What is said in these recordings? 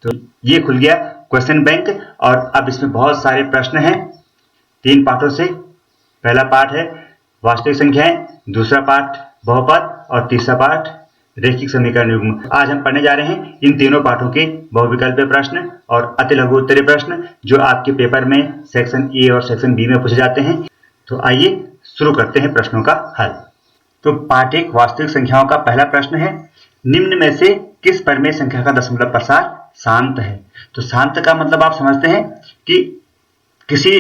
तो ये खुल गया क्वेश्चन बैंक और अब इसमें बहुत सारे प्रश्न हैं 3 पार्टों से। पहला पार्ट है वास्तविक संख्याएं, दूसरा पार्ट बहुपद और तीसरा पार्ट रैखिक समीकरण युग्म। आज हम पढ़ने जा रहे हैं इन तीनों पाठों के बहुविकल्पीय प्रश्न और अति लघु उत्तरीय प्रश्न जो आपके पेपर में सेक्शन ए और सेक्शन बी में पूछे जाते हैं। तो आइए शुरू करते हैं प्रश्नों का हल। तो पार्ट 1 वास्तविक संख्याओं का पहला प्रश्न है, निम्न में से किस परिमेय संख्या का दशमलव प्रसार शांत है। तो शांत का मतलब आप समझते हैं कि किसी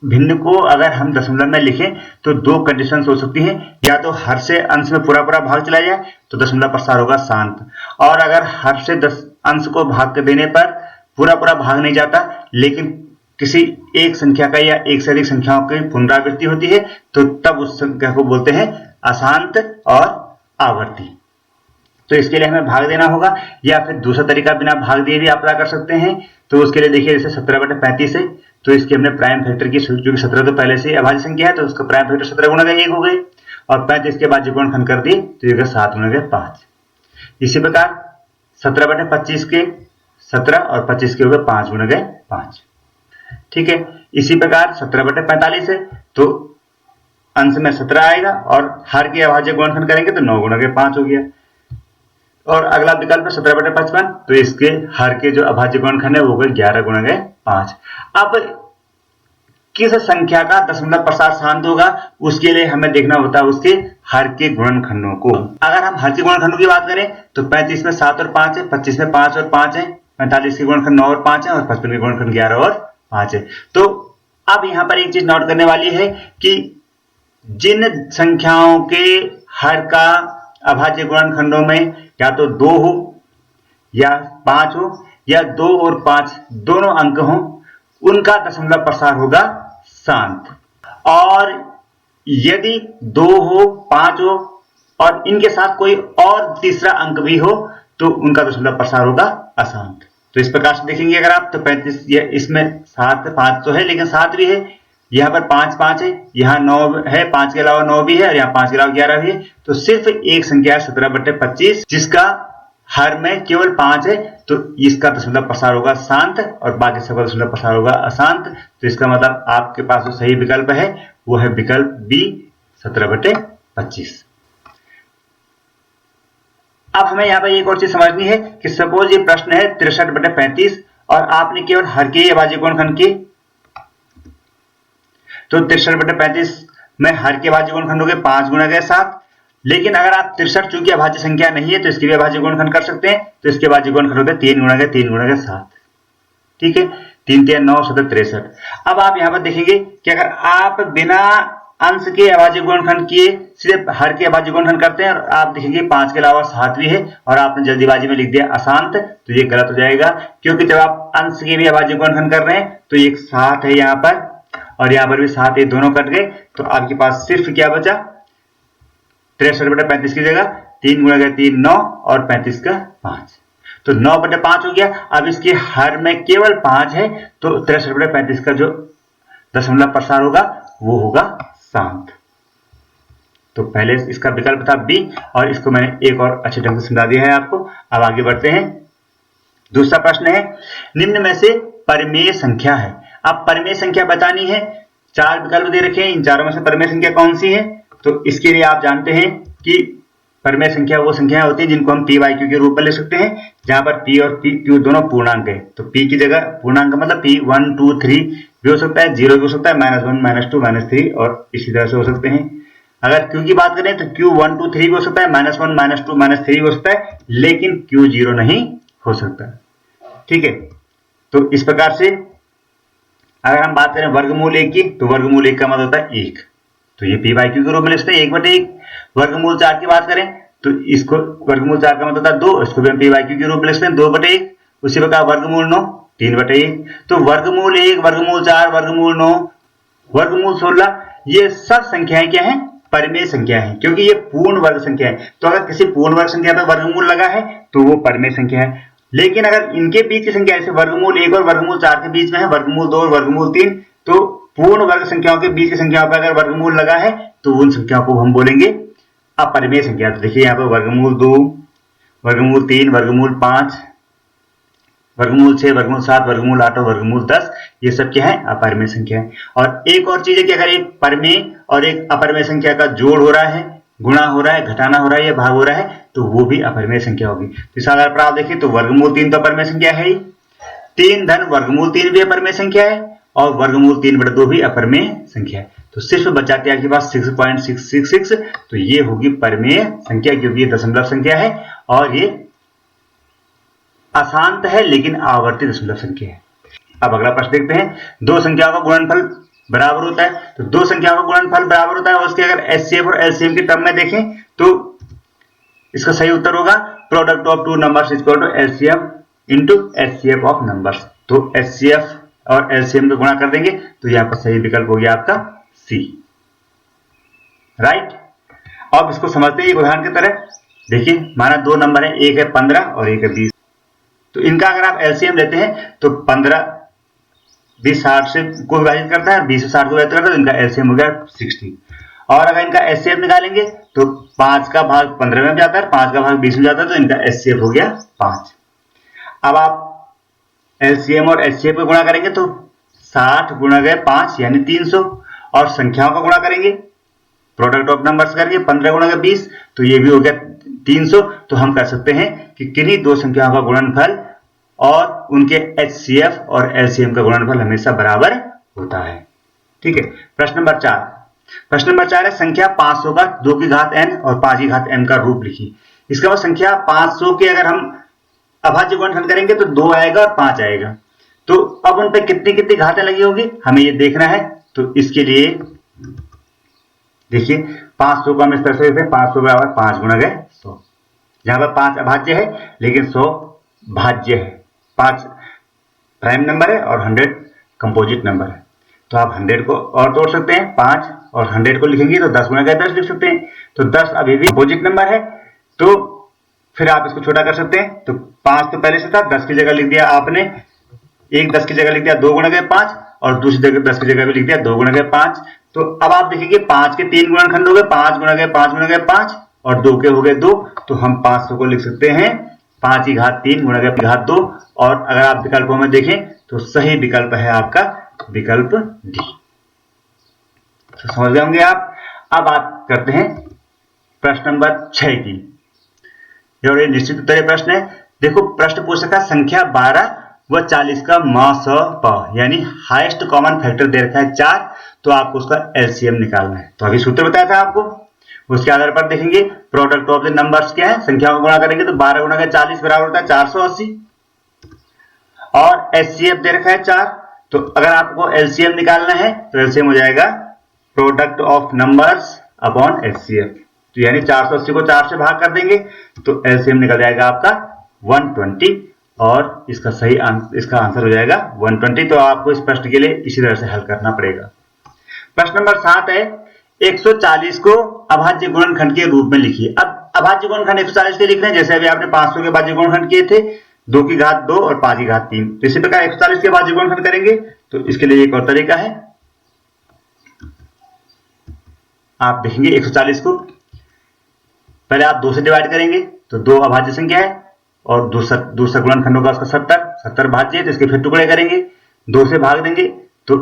भिन्न को अगर हम दशमलव में लिखें तो 2 कंडीशन हो सकती हैं, या तो हर से अंश में पूरा भाग चला जाए तो दशमलव प्रसार होगा शांत, और अगर हर से अंश को भाग देने पर पूरा भाग नहीं जाता लेकिन किसी एक संख्या का या एक से अधिक संख्याओं की पुनरावृत्ति होती है तो तब उस संख्या को बोलते हैं अशांत और आवर्ती। तो इसके लिए हमें भाग देना होगा, या फिर दूसरा तरीका बिना भाग दिए भी आप पता कर सकते हैं। तो उसके लिए देखिए जैसे 17/35 है तो इसके हमने प्राइम फैक्टर की, जो कि 17 तो पहले से अभाज्य संख्या है तो उसका प्राइम फैक्टर 17 गुणा 1 हो गई, और 35 के बाद जो गुणनखंड कर दिए तो ये 7 गुणा 5। इसी प्रकार 17/25 के 17 और 25 के हो गए 5 गुणा 5। ठीक है, इसी प्रकार 17/45 है तो अंश में 17 आएगा और हर के अभाज्य गुणनखंड करेंगे तो 9 गुणा 5 हो गया। और अगला विकल्प है 17/55 तो इसके हर के जो अभाज्य गुणनखंड है वो हो गए 11 गुणा 5। अब किस संख्या का दशमलव प्रसार शांत होगा उसके लिए हमें देखना होता है उसके हर के गुणनखंडों को। अगर हम हर के गुणनखंडों की बात करें तो 35 में 7 और 5 है, 25 में 5 और 5 है, 45 के गुणनखंड 9 और 5 है और 55 के गुणनखंड 11 और 5 है। तो अब यहां पर एक चीज नोट करने वाली है कि जिन संख्याओं के हर का अभाज्य गुणनखंडों में या तो 2 हो या 5 हो या 2 और 5 दोनों अंक हो उनका दशमलव प्रसार होगा शांत, और यदि 2 हो 5 हो और इनके साथ कोई और तीसरा अंक भी हो तो उनका दशमलव प्रसार होगा अशांत। तो इस प्रकार से देखेंगे अगर आप तो 35 इसमें 7 5 तो है लेकिन 7 भी है, यहाँ पर 5 है, यहाँ 9 है, 5 के अलावा 9 भी है और यहाँ 5 के अलावा 11 भी है। तो सिर्फ एक संख्या 17/25 जिसका हर में केवल 5 है तो इसका दशमलव प्रसार होगा शांत और बाकी सबका दशमलव प्रसार होगा अशांत। तो इसका मतलब आपके पास जो सही विकल्प है वो है विकल्प बी 17/25। अब हमें यहाँ पर एक और चीज समझनी है कि सपोज ये प्रश्न है 63/35 और आपने केवल हर के अभाज्य गुणनखंड की, तो 63/35 में हर के अभाज्य गुणनखंड हो गए 5 गुणा 7, लेकिन अगर आप 63 चूंकि अभाज्य संख्या नहीं है तो इसके भी अभाज्य गुणनखंड कर सकते हैं, तो इसके अभाज्य गुणनखंड हो गए 3 गुणा 7। ठीक है, 3 3 9 7 63। अब आप यहाँ पर देखेंगे कि अगर आप बिना अंश के अभाज्य गुणनखंड किए सिर्फ हर के अभाज्य गुणनखंड करते हैं और आप देखेंगे 5 के अलावा 7 भी है और आपने जल्दीबाजी में लिख दिया अशांत, तो ये गलत हो जाएगा, क्योंकि जब आप अंश के भी अभाज्य गुणनखंड कर रहे हैं तो एक 7 है यहाँ पर और यहाँ पर भी 7 है, दोनों कट गए, तो आपके पास सिर्फ क्या बचा 63/35 की जगह 3 गुणा 3 9 और 35 का 5, तो 9/5 हो गया। अब इसके हर में केवल 5 है तो 63/35 का जो दशमलव प्रसार होगा वो होगा शांत। तो पहले इसका विकल्प था बी और इसको मैंने एक और अच्छे ढंग से समझा दिया है आपको। अब आगे बढ़ते हैं। दूसरा प्रश्न है, निम्न में से परिमेय संख्या है। अब परिमेय संख्या बतानी है, 4 विकल्प दे रखे हैं, इन चारों में से परिमेय संख्या कौन सी है। तो इसके लिए आप जानते हैं कि परिमेय संख्या वो संख्याएं होती हैं जिनको हम पी वाई क्यू के रूप में लिख सकते हैं, जहां पर पी और पी क्यू दोनों पूर्णांक है। तो पी की जगह पूर्णांक मतलब पी 1 2 3 भी हो सकता है, 0 भी हो सकता है, -1 -2 -3 और इसी तरह से हो सकते हैं। अगर क्यू की बात करें तो क्यू 1 2 3 भी हो सकता है, -1 -2 -3 हो सकता है, लेकिन क्यू 0 नहीं हो सकता। ठीक है, तो इस प्रकार से अगर हम बात करें वर्गमूल 1 की तो वर्गमूल 1 का मतलब होता है 1, तो ये पी बाई क्यू के रूप में लिखते हैं 1/1। वर्गमूल 4 की बात करें तो इसको वर्गमूल 4 का मतलब होता है 2, इसको भी हम पी बाई क्यू के रूप में लिखते हैं 2/1। उसी प्रकार वर्गमूल 9 3/1। तो वर्गमूल 1 वर्गमूल 4 वर्गमूल 9 वर्गमूल 16 ये सब संख्याएं क्या है, परिमेय संख्या है, क्योंकि ये पूर्ण वर्ग संख्या है। तो अगर किसी पूर्ण वर्ग संख्या पर वर्गमूल लगा है तो वो परिमेय संख्या है, लेकिन अगर इनके बीच की संख्या जैसे वर्गमूल 1 और वर्गमूल 4 के बीच में है, वर्गमूल 2 और वर्गमूल 3, तो पूर्ण वर्ग संख्याओं के बीच की संख्याओं पर अगर वर्गमूल लगा है तो उन संख्याओं को हम बोलेंगे अपरिमेय संख्या। तो देखिए यहाँ पर वर्गमूल 2 वर्गमूल 3 वर्गमूल 5 वर्गमूल 6, वर्गमूल 7, वर्गमूल 8 और वर्गमूल 10, ये सब क्या है? अपरिमेय संख्या है। और एक और चीज है कि अगर एक परिमेय और एक अपरिमेय संख्या का जोड़ हो रहा है, गुणा हो रहा है, घटाना हो रहा है या भाग हो रहा है, तो वो भी अपरिमेय संख्या होगी। तो इस आधार पर आप देखिए तो वर्गमूल 3 तो अपरिमेय संख्या है ही, 3 धन वर्गमूल 3 भी अपरिमेय संख्या है और वर्गमूल 3/2 भी अपरिमेय संख्या है। तो सिर्फ बचाते हैं आपके पास 6.666, तो ये होगी परिमेय संख्या, क्योंकि ये दशमलव संख्या है और ये अशांत है लेकिन आवर्ती दशमलव संख्या है। अब अगला प्रश्न देखते हैं, दो संख्याओं का गुणनफल बराबर होता है। तो दो संख्याओं का गुणनफल बराबर होता है और उसके अगर एचसीएफ और एलसीएम के टर्म में देखें तो इसका सही उत्तर होगा product of two numbers is equal to LCM into HCF of numbers. तो एचसीएफ और एलसीएम को गुणा कर देंगे तो यहां पर सही विकल्प हो गया आपका सी, राइट। अब इसको समझते हैं एक उदाहरण की तरह। देखिए माना दो नंबर है, एक है 15 और एक है 20। तो इनका अगर आप एलसीएम लेते हैं तो 15 20 60 से को विभाजित करता है, 20 से 60 को विभाजित करता है, तो इनका एलसीएम हो गया 60। और अगर इनका एचसीएफ निकालेंगे तो 5 का भाग 15 में जाता है, 5 का भाग 20 में जाता है, तो इनका एचसीएफ हो गया 5। अब आप एलसीएम और एचसीएफ को गुणा करेंगे तो 60 गुणा गए 5 यानी 300, और संख्याओं का गुणा करेंगे प्रोडक्ट ऑफ नंबर्स करके 15 गुणा गए 20, तो ये भी हो गया 300। तो हम कह सकते हैं कि किन्हीं दो संख्याओं का गुणनफल और उनके एचसीएफ और एलसीएम का गुणनफल हमेशा बराबर होता है। ठीक है। प्रश्न नंबर 4। प्रश्न नंबर 4 है संख्या 500 का 2 की घात n और 5 की घात m का रूप लिखिए। इसका मतलब संख्या 500 के अगर हम अभाज्य गुणनफल करेंगे तो 2 आएगा और 5 आएगा। तो अब उन पे कितनी कितनी घातें लगी होगी हमें ये देखना है। तो इसके लिए देखिए 500 को हम इस तरह से लिखते हैं, 500 बराबर 5 गुणा गए 100। यहां पर 5 अभाज्य है लेकिन 100 भाज्य है। 5 प्राइम नंबर है और 100 कंपोजिट नंबर है। तो आप 100 को और तोड़ सकते हैं, 5 और 100 को लिखेंगे तो 10 गुणा गए 10 लिख सकते हैं। तो 10 अभी भी कंपोजिट नंबर है, तो फिर आप इसको छोटा कर सकते हैं। तो 5 तो पहले से था, 10 की जगह लिख दिया आपने, एक 10 की जगह लिख दिया 2 गुणा गए 5, और दूसरी जगह 10 की जगह भी लिख दिया 2 गुणा गए 5। तो अब आप देखिए 5 के 3 गुणनखंड हो गए, 5 गुणा गए 5 गुणा गए 5 और 2 के हो गए 2। तो हम 500 को लिख सकते हैं 5 की घात 3 गुणा गए घात 2। और अगर आप विकल्पों में देखें तो सही विकल्प है आपका विकल्प डी। तो समझ गए होंगे आप। अब बात करते हैं प्रश्न नंबर 6 की। ये निश्चित उत्तरीय प्रश्न है। देखो प्रश्न पूछ रखा संख्या 12 व 40 का म यानी हाईएस्ट कॉमन फैक्टर दे रखा है 4, तो आपको उसका एलसीएम निकालना है। तो अभी सूत्र बताया था आपको, उसके आधार पर देखेंगे प्रोडक्ट ऑफ द नंबर्स क्या है, संख्याओं को गुणा करेंगे तो 12 गुणा का 40 बराबर होता है 480, और एचसीएफ दे रखा है 4। तो अगर आपको एलसीएम निकालना है तो एलसीएम हो जाएगा product of numbers upon HCF. तो यानी 480 को 4 से भाग कर देंगे तो एलसीएम निकल जाएगा आपका 120, और इसका इसका आंसर हो जाएगा 120। तो आपको इस प्रश्न के लिए इसी तरह से हल करना पड़ेगा। प्रश्न नंबर 7 है 140 को अभाज्य गुणनखंड के रूप में लिखिए। अब अभाज्य गुणनखंड 140 के लिख रहे हैं, जैसे अभी आपने 500 के अभाज्य गुणनखंड किए थे 2 की घात 2 और 5 की घात 3। इसी प्रकार 140 के अभाज्य गुणनखंड करेंगे तो इसके लिए एक और तरीका है। आप देखेंगे 140 को पहले आप 2 से डिवाइड करेंगे तो 2 अभाज्य संख्या है, और दूसरा गुणनखंड होगा उसका 70 भाज्य है, तो इसके फिर टुकड़े करेंगे, 2 से भाग देंगे तो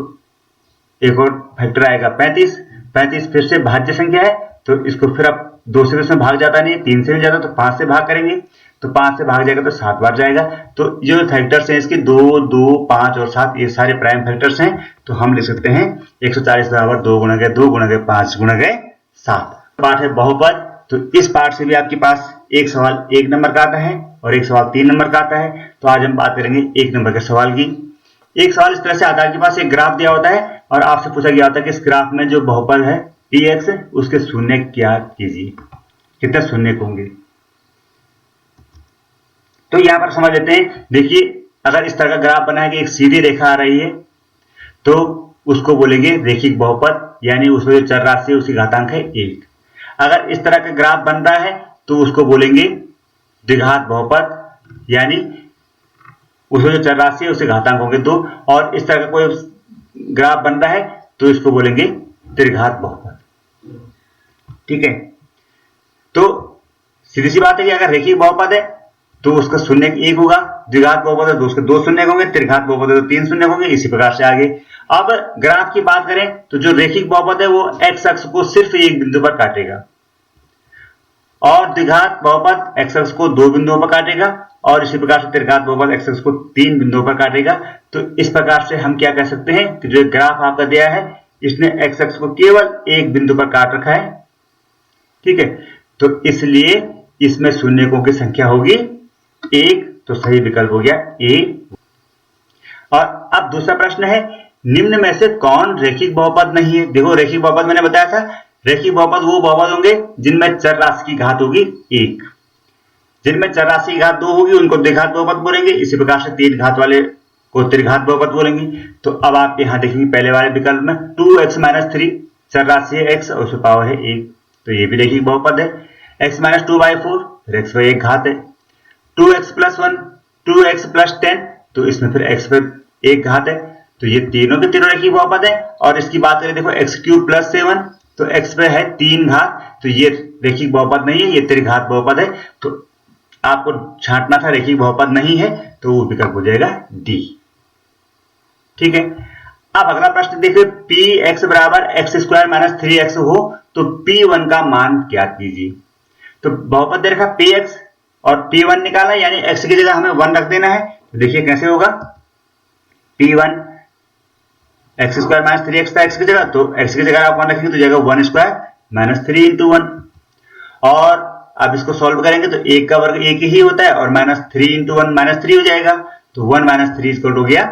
एक और फैक्टर आएगा 35 फिर से भाज्य संख्या है, तो इसको फिर आप 2 से इसमें भाग जाता नहीं, 3 से भी जाता, तो 5 से भाग करेंगे तो 5 से भाग जाएगा तो 7 बार जाएगा। तो जो फैक्टर्स हैं इसके 2, 2, 5 और 7 ये सारे प्राइम फैक्टर्स हैं। तो हम लिख सकते हैं 140 बराबर 2 गुणा गए 2 गुणा गए 5 गुणा गए 7। पार्ट है बहुपद। तो इस पार्ट से भी आपके पास एक सवाल 1 नंबर का आता है और एक सवाल 3 नंबर का आता है। तो आज हम बात करेंगे 1 नंबर के सवाल की। एक सवाल इस तरह से आता है, आपके पास एक ग्राफ दिया होता है और आपसे पूछा गया होता है कि इस ग्राफ में जो बहुपद है px उसके शून्य क्या कीजिए, कितने शून्य होंगे। तो यहां पर समझ लेते हैं। देखिए अगर इस तरह का ग्राफ बना है कि एक सीधी रेखा आ रही है तो उसको बोलेंगे रेखिक बहुपद, यानी उसमें जो चर राशि है उसकी घातांक है 1। अगर इस तरह का ग्राफ बन रहा है तो उसको बोलेंगे द्विघात बहुपद, यानी उसमें जो चर राशि है उसके घातांक होंगे 2। और इस तरह का कोई ग्राफ बन रहा है तो इसको बोलेंगे त्रिघात बहुपद। ठीक है। तो सीधी सी बात है कि अगर रेखिक बहुपद है तो उसका शून्य 1 होगा, द्विघात बहुपद है तो उसके 2 शून्य होंगे, त्रिघात बहुपद है तो 3 शून्य होंगे, इसी प्रकार से आगे। अब ग्राफ की बात करें तो जो रेखिक बहुपद है वो x अक्ष को सिर्फ एक बिंदु पर काटेगा और द्विघात बहुपद x अक्ष को 2 बिंदुओं पर काटेगा और इसी प्रकार से त्रिघात बहुपद x अक्ष को 3 बिंदुओं पर काटेगा। तो इस प्रकार से हम क्या कह सकते हैं कि जो ग्राफ आपका दिया है इसने x अक्ष को केवल एक बिंदु पर काट रखा है, ठीक है, तो इसलिए इसमें शून्यकों की संख्या होगी 1, तो सही विकल्प हो गया ए। और अब दूसरा प्रश्न है, निम्न में से कौन रेखिक बहुपद नहीं है। देखो रेखिक बहुपद मैंने बताया था, रेखिक बहुपद वो बहुपद होंगे जिनमें चर राशि की घात होगी 1, जिनमें चर राशि की घात 2 होगी उनको द्विघात बहुपद बोलेंगे, इसी प्रकार से 3 घात वाले को त्रिघात बहुपद बोलेंगे। तो अब आप यहां देखेंगे पहले वाले विकल्प में 2x - 3 चर राशि है x और उसमें पावर है 1, तो ये भी रेखिक बहुपद है। x - 2/4 फिर x पर 1 घात है, 2x + 1 2x + 10 तो इसमें फिर x पर 1 घात है, तो ये तीनों के तीनों रेखिक बहुपद है। और इसकी बात करें देखो x³ + 7 तो x पे है 3 घात, तो ये रेखिक बहुपद नहीं है, ये त्रिघात बहुपद है। तो आपको छांटना था रेखिक बहुपद नहीं है, तो वो विकल्प हो जाएगा डी, ठीक है। अब अगला प्रश्न देखिए, px = x² - 3x हो तो p1 का मान ज्ञात कीजिए। तो बहुपद दे रखा px और p1 निकाला, यानी x की जगह हमें 1 रख देना है। तो देखिए कैसे होगा, p1 x² - 3x था x की जगह, तो x की जगह आप 1 रखेंगे तो जाएगा 1² - 3 × 1। और अब इसको सॉल्व करेंगे तो 1 का वर्ग 1 ही होता है और -3 × 1 -3 हो जाएगा, तो 1 - 3 हो गया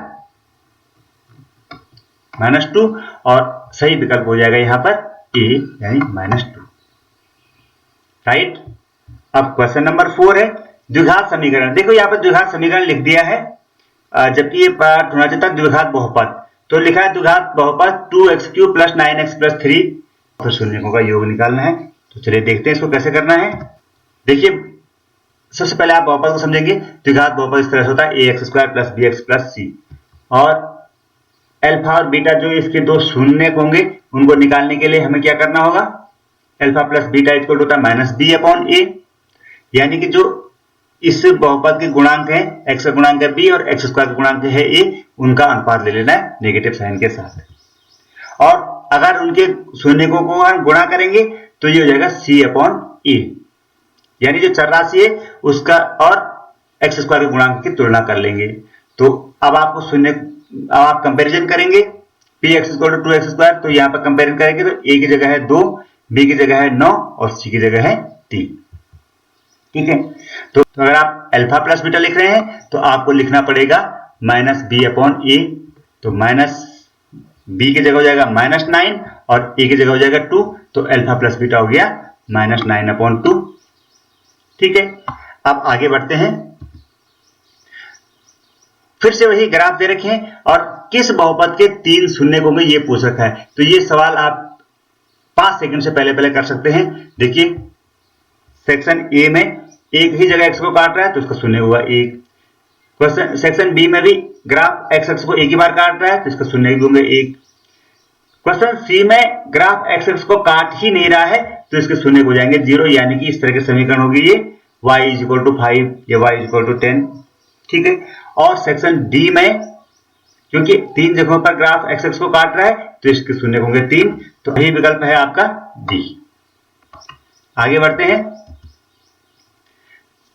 -2 और सही विकल्प हो जाएगा यहाँ पर ए यानी -2, राइट। अब क्वेश्चन नंबर 4 है द्विघात समीकरण। देखो यहाँ पर द्विघात समीकरण लिख दिया है, जबकि ये पाठ होना चाहिए था द्विघात बहुपद। तो लिखा है द्विघात बहुपद 2x³ + 9x + 3, तो शून्यकों का योग निकालना है। तो चलिए देखते हैं इसको कैसे करना है। देखिए सबसे पहले आप बहुपद को समझेंगे। द्विघात बहुपद इस तरह से होता है ax² + bx + c, और अल्फा और बीटा जो इसके 2 शून्यक होंगे उनको निकालने के लिए हमें क्या करना होगा, अल्फा + बीटा = होता है -b/a, यानी कि जो इस बहुपद के गुणांक है x का गुणांक है b और x² का गुणांक है a, उनका अनुपात ले लेना है नेगेटिव साइन के साथ। और अगर उनके शून्यकों को हम गुणा करेंगे तो ये हो जाएगा c/a, यानी जो चर राशि है उसका और x² के गुणांक की तुलना कर लेंगे। तो अब आपको अब आप कंपैरिजन करेंगे, px = 2x², तो यहाँ पर कंपेरिजन करेंगे तो a की जगह है 2, b की जगह है 9 और c की जगह है 3, ठीक है। तो अगर आप अल्फा + बीटा लिख रहे हैं तो आपको लिखना पड़ेगा -b/a, तो -b की जगह हो जाएगा -9 और a की जगह हो जाएगा 2, तो अल्फा + बीटा हो गया -9/2, ठीक है। अब आगे बढ़ते हैं, फिर से वही ग्राफ दे रखे हैं और किस बहुपद के 3 शून्यक होंगे ये पूछ रखा है। तो ये सवाल आप 5 सेकंड से पहले कर सकते हैं। देखिए सेक्शन ए में एक ही जगह x को काट रहा है तो इसका शून्य हुआ 1। क्वेश्चन सेक्शन बी में भी ग्राफ x अक्ष को एक ही बार काट रहा है तो इसका शून्य भी होंगे 1। क्वेश्चन सी में ग्राफ x अक्ष को काट ही नहीं रहा है तो इसके शून्य हो जाएंगे 0, यानी कि इस तरह के समीकरण होगी ये y = 5 या y = 10, ठीक है। और सेक्शन डी में क्योंकि 3 जगहों पर ग्राफ x अक्ष को काट रहा है तो इसके शून्य होंगे 3, तो यही विकल्प है आपका डी। आगे बढ़ते हैं,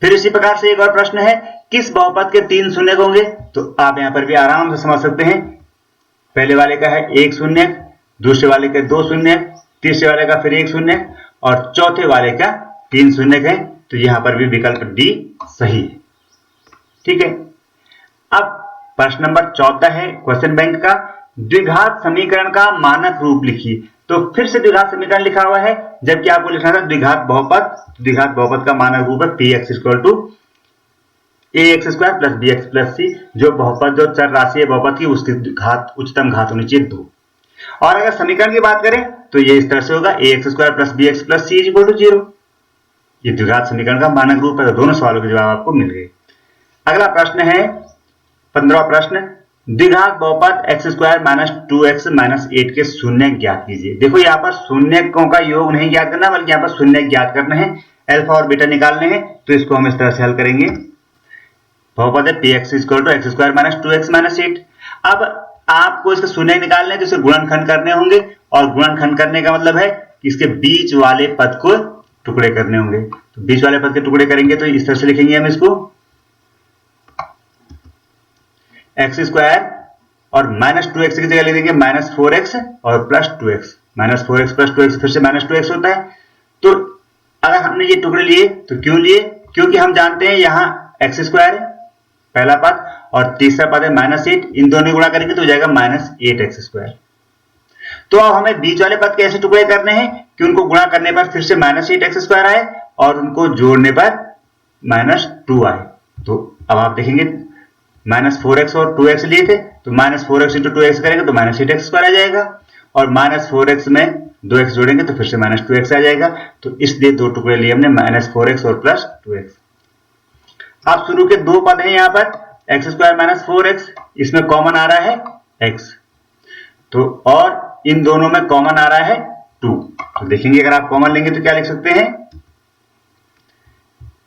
फिर इसी प्रकार से एक और प्रश्न है, किस बहुपद के 3 शून्यक होंगे। तो आप यहां पर भी आराम से समझ सकते हैं। पहले वाले का है 1 शून्यक, दूसरे वाले का 2 शून्यक, तीसरे वाले का फिर 1 शून्यक और चौथे वाले का 3 शून्यक है, तो यहां पर भी विकल्प डी सही है, ठीक है। अब प्रश्न नंबर 14 है क्वेश्चन बैंक का, द्विघात समीकरण का मानक रूप लिखिए। तो फिर से द्विघात समीकरण लिखा हुआ है, जबकि आपको लिखना था द्विघात बहुपद। द्विघात बहुपद का मानक रूप है px = ax² + bx + c, जो बहुपद जो चर राशि है बहुपद की उसकी घात उच्चतम घात होनी चाहिए 2। और अगर समीकरण की बात करें तो ये इस तरह से होगा ax² + bx + c = 0। ये द्विघात समीकरण का मानक रूप है। तो दोनों सवालों के जवाब आपको मिल गए। अगला प्रश्न है 15वां प्रश्न, द्विघात बहुपद x² - 2x - 8 के शून्य ज्ञात कीजिए। देखो यहाँ पर शून्यकों का योग नहीं ज्ञात करना, बल्कि यहाँ पर शून्य ज्ञात करना है, अल्फा और बीटा निकालने हैं। तो इसको हम इस तरह से हल करेंगे। बहुपद है P x equal to x square minus 2x minus 8। अब आपको इसके शून्य निकालने हैं तो इसे गुणनखंड करने होंगे, और गुणनखंड करने का मतलब है कि इसके बीच वाले पद को टुकड़े करने होंगे। तो बीच वाले पद के टुकड़े करेंगे तो इस तरह से लिखेंगे हम इसको, एक्स स्क्वायर और माइनस 2x की जगह लिख देंगे माइनस 4x और plus 2x। Minus 4x plus 2x फिर से माइनस 2x होता है। तो अगर हमने ये टुकड़े लिए तो क्यों लिए? क्योंकि हम जानते हैं यहाँ एक्स स्क्वायर है पहला पद और तीसरा पद है माइनस 8, इन दोनों गुणा करेंगे तो हो जाएगा माइनस 8x स्क्वायर। तो अब हमें बीच वाले पद के ऐसे टुकड़े करने हैं कि उनको गुणा करने पर फिर से माइनस 8x स्क्वायर आए और उनको जोड़ने पर माइनस 2 आए। तो अब आप देखेंगे माइनस 4x और 2x लिए थे तो माइनस 4x इंटू 2x करेंगे तो माइनस 8x स्क्वायर आ जाएगा, और माइनस 4x में 2x जोड़ेंगे तो फिर से माइनस 2x आ जाएगा। तो इसलिए दो टुकड़े लिए हमने माइनस 4x और प्लस 2x। अब शुरू के दो पद हैं यहाँ पर एक्स स्क्वायर माइनस 4x, इसमें कॉमन आ रहा है x, तो और इन दोनों में कॉमन आ रहा है 2। तो देखेंगे अगर आप कॉमन लेंगे तो क्या लिख सकते हैं,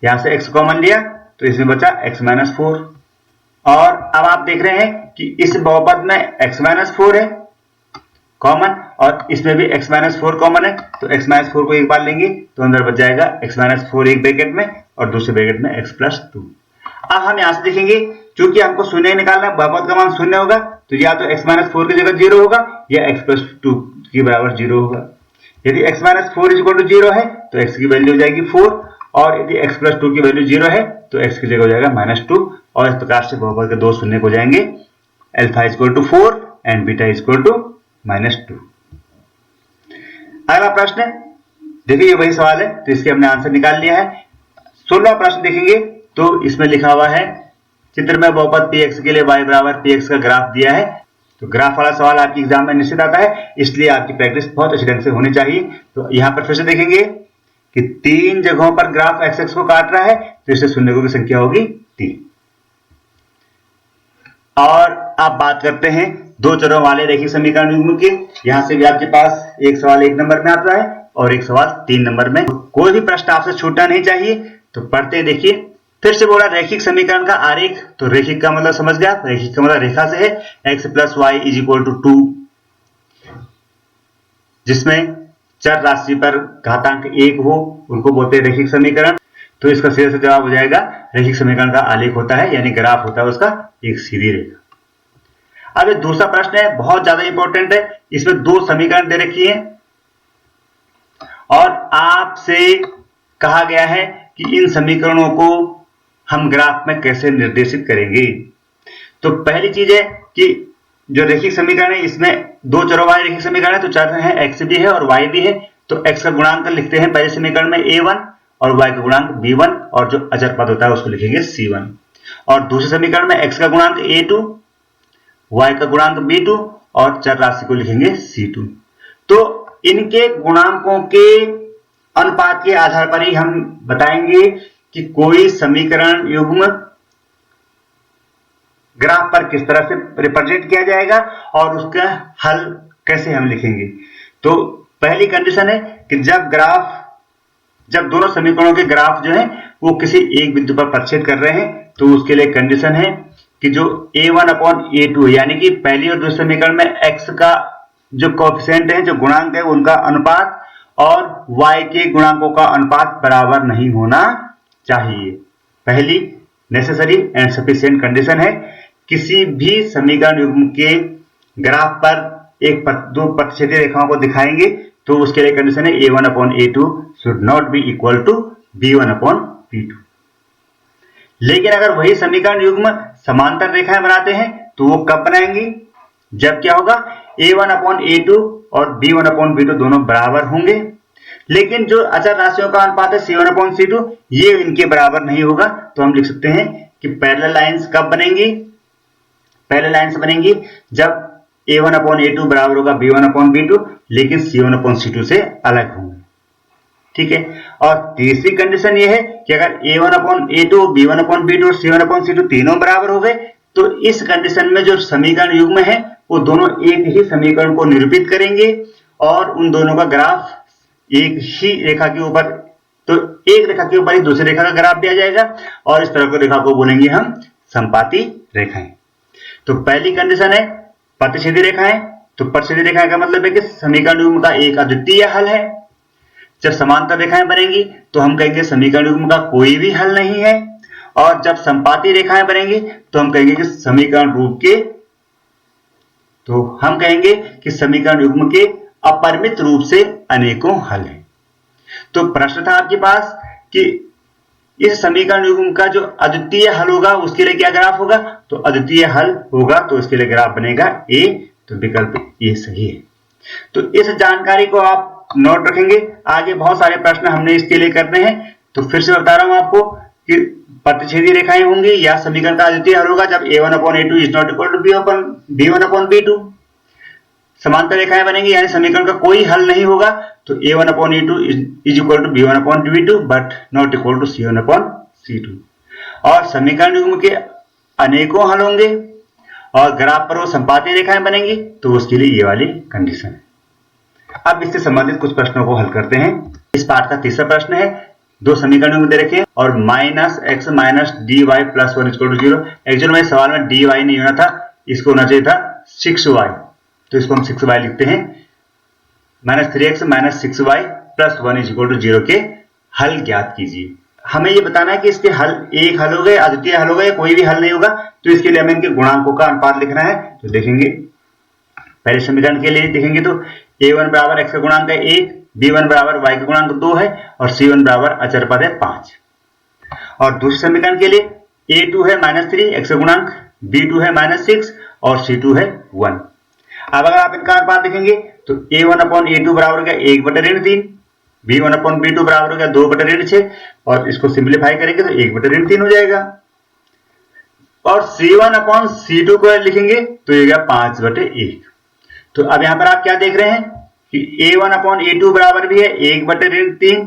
यहां से x कॉमन लिया तो इसमें बचा x माइनस 4, और अब आप देख रहे हैं कि इस बहुपद में x माइनस 4 है कॉमन और इसमें भी x माइनस 4 कॉमन है। तो x माइनस 4 को एक बार लेंगे तो अंदर बच जाएगा x माइनस 4 एक ब्रैकेट में और दूसरे ब्रैकेट में x प्लस 2। अब हम यहां से देखेंगे क्योंकि हमको शून्य निकालना है, बहुपद का मान शून्य होगा तो या तो x माइनस 4 की जगह 0 होगा या x प्लस 2 के बराबर 0 होगा। यदि x माइनस 4 इक्वल टू 0 है तो x की वैल्यू हो जाएगी 4, और यदि x प्लस 2 की वैल्यू 0 है तो x की जगह हो जाएगा माइनस 2, और इस प्रकार से बहुपद के दो शून्य हो जाएंगे, alpha equal to 4 and beta equal to minus 2। अगला प्रश्न देखिए, ये वही सवाल है तो इसके हमने आंसर निकाल लिया है। 16वां प्रश्न देखेंगे तो इसमें लिखा हुआ है चित्र में बहुपद px के लिए y बराबर px का ग्राफ दिया है। तो ग्राफ वाला सवाल आपकी एग्जाम में निश्चित आता है, इसलिए आपकी प्रैक्टिस बहुत अच्छे ढंग से होनी चाहिए। तो यहाँ पर फिर से देखेंगे कि 3 जगहों पर ग्राफ एक्स एक्स को काट रहा है तो इससे शून्यकों की संख्या होगी 3। और आप बात करते हैं दो चरों वाले रैखिक समीकरण युग्म की। यहां से भी आपके पास एक सवाल 1 नंबर में आता है और एक सवाल 3 नंबर में। कोई भी प्रश्न आपसे छूटना नहीं चाहिए, तो पढ़ते देखिए। फिर से बोला रैखिक समीकरण का आरेख, तो रैखिक का मतलब समझ गया, रैखिक का मतलब रेखा से है। x plus y is equal to 2, जिसमें चर राशि पर घातांक 1 हो उनको बोलते हैं रैखिक समीकरण। तो इसका सीधे से जवाब हो जाएगा रैखिक समीकरण का आलेख होता है, यानी ग्राफ होता है उसका एक सीधी रेखा। अब दूसरा प्रश्न है, बहुत ज्यादा इंपॉर्टेंट है। इसमें 2 समीकरण दे रखी है और आपसे कहा गया है कि इन समीकरणों को हम ग्राफ में कैसे निर्देशित करेंगे। तो पहली चीज है कि जो रैखिक समीकरण है इसमें 2 चरों वाले रैखिक समीकरण है, तो चर है x भी है और y भी है। तो x का गुणांक लिखते हैं पहले समीकरण में a1 और y का गुणांक b1, और जो अचर पद होता है उसको लिखेंगे c1। और दूसरे समीकरण में x का गुणांक a2, y का गुणांक b2 और चर राशि को लिखेंगे c2। तो इनके गुणांकों के अनुपात के आधार पर ही हम बताएंगे कि कोई समीकरण युग्म ग्राफ पर किस तरह से रिप्रेजेंट किया जाएगा और उसका हल कैसे हम लिखेंगे। तो पहली कंडीशन है कि जब दोनों समीकरणों के ग्राफ जो है वो किसी एक बिंदु पर प्रक्षेप कर रहे हैं, तो उसके लिए कंडीशन है कि जो a1 अपॉन a2 यानी कि पहली और दूसरे समीकरण में x का जो कोएफिशिएंट है, जो गुणांक है, उनका अनुपात और y के गुणांकों का अनुपात बराबर नहीं होना चाहिए। पहली नेसेसरी एंड सफिशिएंट कंडीशन है। किसी भी समीकरण युग्म के ग्राफ पर दो प्रतिच्छेदी रेखाओं को दिखाएंगे तो उसके लिए कंडीशन है a1 upon a2 should not be equal to b1 upon b2। लेकिन अगर वही समीकरण युग्म समांतर रेखाएं बनाते हैं तो वो कब बनाएंगी, जब क्या होगा a1 अपॉन a2 और b1 अपॉन b2 दोनों बराबर होंगे। लेकिन जो अचर राशियों का अनुपात है c1 अपॉन c2 ये इनके बराबर नहीं होगा। तो हम लिख सकते हैं कि पैरेलल लाइंस कब बनेंगी, पैरेलल लाइंस बनेंगी जब a1 अपॉन a2 बराबर होगा b1 अपॉन b2, लेकिन c1 अपॉन c2 से अलग होंगे। ठीक है। और तीसरी कंडीशन ये है कि अगर a1 upon a2, b1 upon b2 और c1 अपॉन c2 तीनों बराबर हो गए तो इस कंडीशन में जो समीकरण युग्म है वो दोनों एक ही समीकरण को निरूपित करेंगे और उन दोनों का ग्राफ एक ही रेखा के ऊपर, तो एक रेखा के ऊपर ही दूसरी रेखा का ग्राफ दिया जाएगा और इस तरह की रेखा को बोलेंगे हम संपाती रेखाएं। तो पहली कंडीशन है प्रतिच्छेदी रेखाएं। तो प्रतिच्छेदी रेखाएं का मतलब है कि समीकरण युग्म का एक अद्वितीय हल है। जब समांतर रेखाएं बनेंगी तो हम कहेंगे समीकरण युग्म का कोई भी हल नहीं है, और जब संपाती रेखाएं बनेंगी तो हम कहेंगे कि समीकरण रूप के समीकरण युग्म के अपरिमित रूप से अनेकों हल हैं। तो प्रश्न था आपके पास कि इस समीकरण युग्म का जो अद्वितीय हल होगा उसके लिए क्या ग्राफ होगा। तो अद्वितीय हल होगा तो इसके लिए ग्राफ बनेगा ए। तो विकल्प ए सही है। तो इस जानकारी को आप नोट रखेंगे, आगे बहुत सारे प्रश्न हमने इसके लिए करने हैं। तो फिर से बता रहा हूं आपको कि प्रतिच्छेदी रेखाएं होंगी या समीकरण का अद्वितीय हल होगा जब a1/a2 is not equal to b1/b2। समांतर रेखाएं बनेंगी यानी समीकरण का कोई हल नहीं होगा तो a1/a2 is equal to b1/b2 but not equal to c1/c2। और समीकरण युग्म के अनेकों हल होंगे और ग्राफ पर वो संपाती रेखाएं बनेंगी तो उसके लिए ये वाली कंडीशन है। अब इससे संबंधित कुछ प्रश्नों को हल करते हैं। इस पाठ का तीसरा प्रश्न है, दो समीकरण युग्म दे रखे हैं और -x - dy + 1 = 0। एक्चुअल में सवाल में dy नहीं होना था, इसको होना चाहिए था 6y। तो इसको हम 6y लिखते हैं। -3x - 6y + 1 = 0 के हल ज्ञात कीजिए। हमें ये बताना है कि इसके हल एक हल होगा, अद्वितीय हल होगा या कोई भी हल नहीं होगा। तो इसके लिए हमें इनके गुणांकों का अनुपात लिखना है। तो देखेंगे पहले समीकरण के लिए देखेंगे तो a1 बराबर x का गुणांक है 1, b1 बराबर y का गुणांक 2 है और c1 बराबर अचर पद है 5। और दूसरे समीकरण के लिए a2 है -3 x का गुणांक, b2 है -6 और c2 है 1। अब अगर आप इनका अनुपात देखेंगे तो a1/a2 बराबर हो गया 1/3, b1/b2 बराबर हो गया 2/6 और इसको सिंप्लीफाई करेंगे तो 1/3 हो जाएगा। और c1/c2 को लिखेंगे तो ये गया 5/1। तो अब यहां पर आप क्या देख रहे हैं कि a1/a2 बराबर भी है 1/3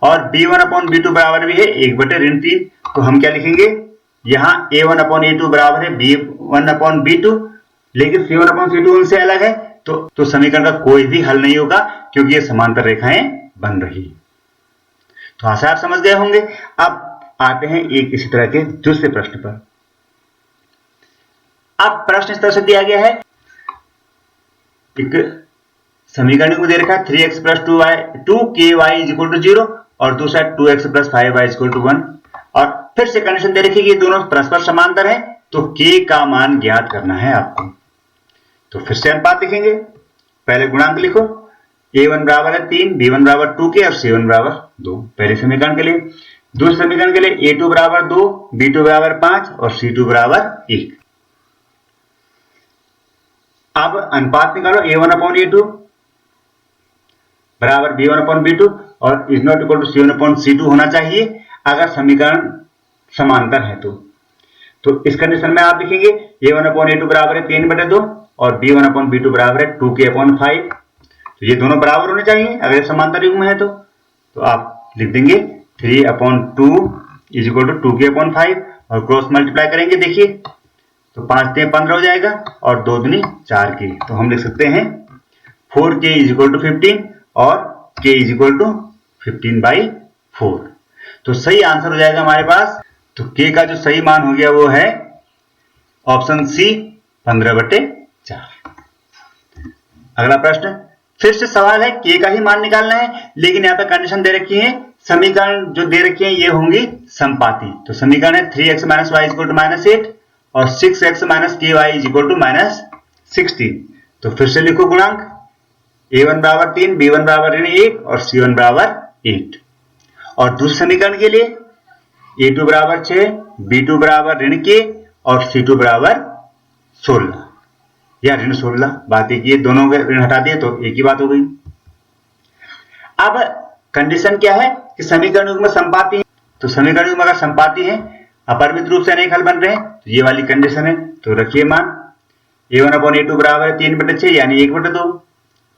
और b1/b2 बराबर भी है 1/3। तो हम क्या लिखेंगे, यहां a1/a2 बराबर है b1/b2, लेकिन c1/c2 उनसे अलग है तो समीकरण का कोई भी हल नहीं होगा क्योंकि ये समांतर रेखाएं बन रही। तो आशा आप समझ गए होंगे। अब आते हैं एक इसी तरह के दूसरे प्रश्न पर। अब प्रश्न इस तरह से दिया गया है, एक समीकरण को दे रखा है 3x + 2ky = 0 और दूसरा 2x + 5y = 1। और फिर से कंडीशन दे रखी है कि दोनों परस्पर समांतर है तो k का मान ज्ञात करना है आपको। तो फिर से अनुपात लिखेंगे, पहले गुणांक लिखो, a1 बराबर है 3, b1 बराबर 2k और c1 बराबर 2 पहले समीकरण के लिए। दूसरे समीकरण के लिए a2 बराबर 2, b2 बराबर 5 और c2 बराबर 1। अब अनुपात निकालो, a1/a2 बराबर b1/b2 और is not equal to c1/c2 होना चाहिए अगर समीकरण समांतर है तो इस कंडीशन में आप लिखेंगे a1/a2 बराबर है 3/2 और b1/b2 बराबर है 2k/5। तो ये दोनों बराबर होने चाहिए अगर समांतर युग्म है तो आप लिख देंगे 3/2 = 2k/5 और क्रॉस मल्टीप्लाई करेंगे। देखिए तो 5 × 15 हो जाएगा और 2 दूनी 4k। तो हम लिख सकते हैं 4k = 15 और k = 15/4। तो सही आंसर हो जाएगा हमारे पास। तो k का जो सही मान हो गया वो है ऑप्शन सी 15/4। अगला प्रश्न, फिर से सवाल है k का ही मान निकालना है, लेकिन यहाँ पे कंडीशन दे रखी है, समीकरण जो दे रखी है ये होंगी संपाती। तो समीकरण है 3x - y = -8 और 6x - ky = -16। तो फिर से लिखो गुणांक, a1 बराबर 3, b1 बराबर -1 और c1 बराबर 8। और दूसरे समीकरण के लिए a2 बराबर 6, b2 बराबर -k और c2 बराबर 16 या -16। बात एक ये दोनों ऋण हटा दिए तो एक ही बात हो गई। अब कंडीशन क्या है कि समीकरण युग्म संपाती है। तो समीकरण युग्म अगर संपाती है, अपरिमित रूप से अनेक हल बन रहे हैं तो ये वाली कंडीशन है। तो रखिए मान, a1/a2 बराबर है 3/6 यानी 1/2,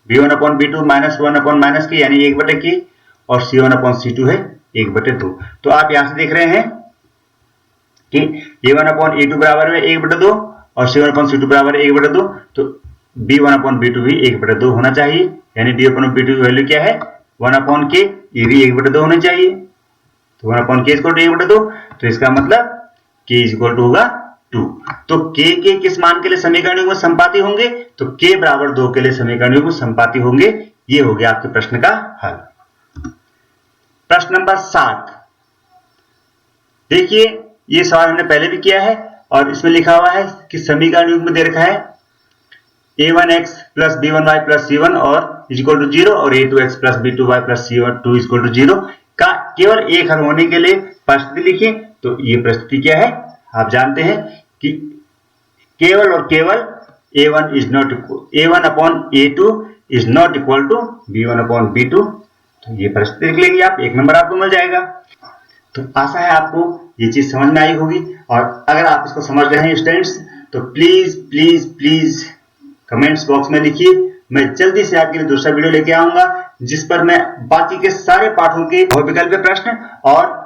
b1/b2 -1/- k यानी 1/k और c1/c2 है 1/2। तो आप यहां से देख रहे हैं कि a1/a2 बराबर है 1/2 और c1/c2 बराबर 1/2। तो b1/b2 भी 1/2 होना चाहिए, यानी b1/b2 की वैल्यू क्या है 1/k, ये भी 1/2 होनी चाहिए। तो 1/k = 1/2। तो इसका मतलब k k is equal to होगा 2। तो k के किस मान के लिए समीकरण युग्म संपाती होंगे? तो k बराबर 2 के लिए समीकरण युग्म संपाती होंगे। ये हो गया आपके प्रश्न का हल। प्रश्न नंबर 7 देखिए, ये सवाल हमने पहले भी किया है और इसमें लिखा हुआ है कि समीकरण युग्म दे रखा है a1x plus b1y plus c1 और इज इक्वल टू 0 और a2x plus b2y plus c2 is equal to 0 का केवल एक हल होने के लिए परिस्थिति लिखिए। तो ये परिस्थिति क्या है? आप जानते हैं कि केवल और केवल a1 upon a2 is not equal to b1 upon b2। तो ये परिस्थिति लिख लेंगे आप, 1 नंबर आपको मिल जाएगा। तो आशा है आपको ये चीज समझ में आई होगी, और अगर आप इसको समझ रहे हैं स्टूडेंट्स तो please please please comments box में लिखिए। मैं जल्दी से आपके लिए दूसरा वीडियो लेके आऊंगा जिस पर मैं बाकी के सारे पाठों के बहुविकल्पीय प्रश्न और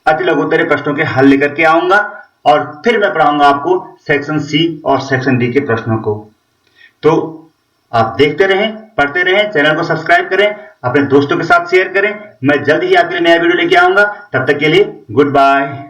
अति लघुत्तरीय प्रश्नों के हल लेकर के आऊंगा, और फिर मैं पढ़ाऊंगा आपको सेक्शन सी और सेक्शन डी के प्रश्नों को। तो आप देखते रहें, पढ़ते रहें, चैनल को सब्सक्राइब करें, अपने दोस्तों के साथ शेयर करें। मैं जल्द ही आपके लिए नया वीडियो लेके आऊंगा। तब तक के लिए गुड बाय।